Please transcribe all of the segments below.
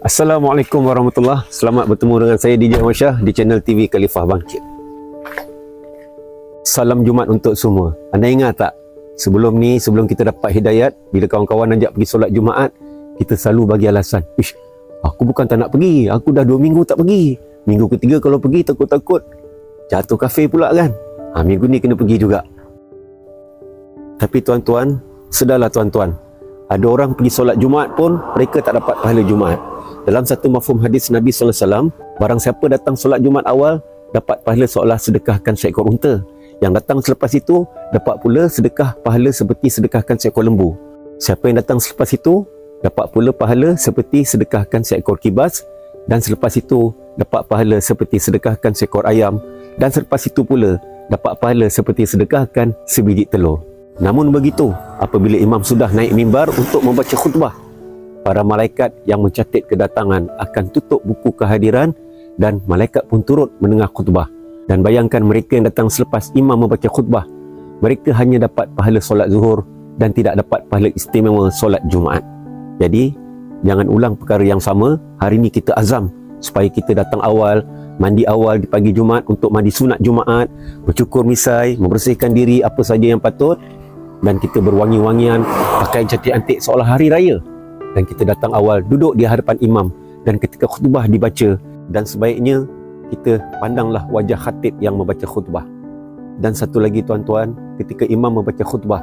Assalamualaikum warahmatullahi. Selamat bertemu dengan saya DJ Ahmad Shah di channel TV Khalifah Bangkit. Salam Jumaat untuk semua. Anda ingat tak, sebelum kita dapat hidayat, bila kawan-kawan ajak pergi solat Jumaat, kita selalu bagi alasan, "Ish, aku bukan tak nak pergi, aku dah 2 minggu tak pergi. Minggu ketiga kalau pergi takut-takut jatuh kafir pula kan. Minggu ni kena pergi juga." Tapi tuan-tuan, sedarlah tuan-tuan, ada orang pergi solat Jumaat pun mereka tak dapat pahala Jumaat. Dalam satu mafhum hadis Nabi SAW, barang siapa datang solat Jumaat awal dapat pahala seolah sedekahkan seekor unta. Yang datang selepas itu dapat pula sedekah pahala seperti sedekahkan seekor lembu. Siapa yang datang selepas itu dapat pula pahala seperti sedekahkan seekor kibas, dan selepas itu dapat pahala seperti sedekahkan seekor ayam, dan selepas itu pula dapat pahala seperti sedekahkan sebiji telur. Namun begitu, apabila imam sudah naik mimbar untuk membaca khutbah, para malaikat yang mencatat kedatangan akan tutup buku kehadiran dan malaikat pun turut mendengar khutbah. Dan bayangkan mereka yang datang selepas imam membaca khutbah, mereka hanya dapat pahala solat zuhur dan tidak dapat pahala istimewa solat Jumaat. Jadi, jangan ulang perkara yang sama. Hari ini kita azam supaya kita datang awal, mandi awal di pagi Jumaat untuk mandi sunat Jumaat, bercukur misai, membersihkan diri apa saja yang patut, dan kita berwangi-wangian, pakai cantik antik seolah hari raya, dan kita datang awal, duduk di hadapan imam, dan ketika khutbah dibaca, dan sebaiknya kita pandanglah wajah khatib yang membaca khutbah. Dan satu lagi tuan-tuan, ketika imam membaca khutbah,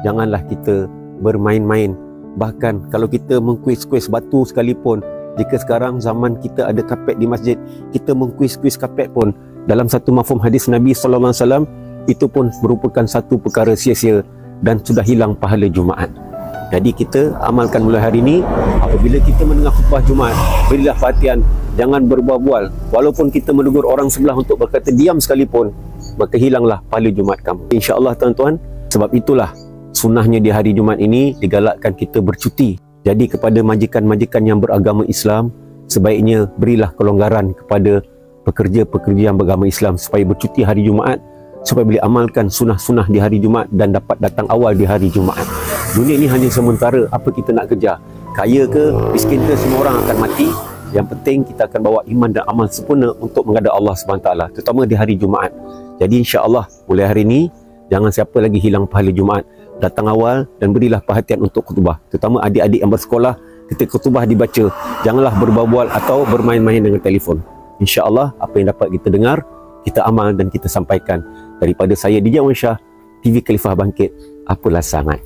janganlah kita bermain-main. Bahkan kalau kita mengkuis-kuis batu sekalipun, jika sekarang zaman kita ada kapet di masjid, kita mengkuis-kuis kapet pun, dalam satu mafhum hadis Nabi SAW, itu pun merupakan satu perkara sia-sia dan sudah hilang pahala Jumaat. Jadi kita amalkan mulai hari ini, apabila kita mendengar khutbah Jumaat, berilah perhatian, jangan berbual-bual. Walaupun kita menegur orang sebelah untuk berkata diam sekalipun, maka hilanglah pahala Jumaat kamu. InsyaAllah tuan-tuan, sebab itulah sunnahnya di hari Jumaat ini digalakkan kita bercuti. Jadi kepada majikan-majikan yang beragama Islam, sebaiknya berilah kelonggaran kepada pekerja-pekerja yang beragama Islam supaya bercuti hari Jumaat, supaya boleh amalkan sunnah-sunnah di hari Jumaat dan dapat datang awal di hari Jumaat. Dunia ini hanya sementara, apa kita nak kejar? Kaya ke, miskin ke, semua orang akan mati. Yang penting kita akan bawa iman dan amal sempurna untuk menghadap Allah SWT, terutama di hari Jumaat. Jadi insya-Allah mulai hari ini, jangan siapa lagi hilang pahala Jumaat. Datang awal dan berilah perhatian untuk khutbah, terutama adik-adik yang bersekolah. Ketika khutbah dibaca, janganlah berbual-bual atau bermain-main dengan telefon. InsyaAllah apa yang dapat kita dengar, kita amal dan kita sampaikan. Daripada saya DJ Ahmad Shah, TV Khalifah Bangkit, apalah sangat.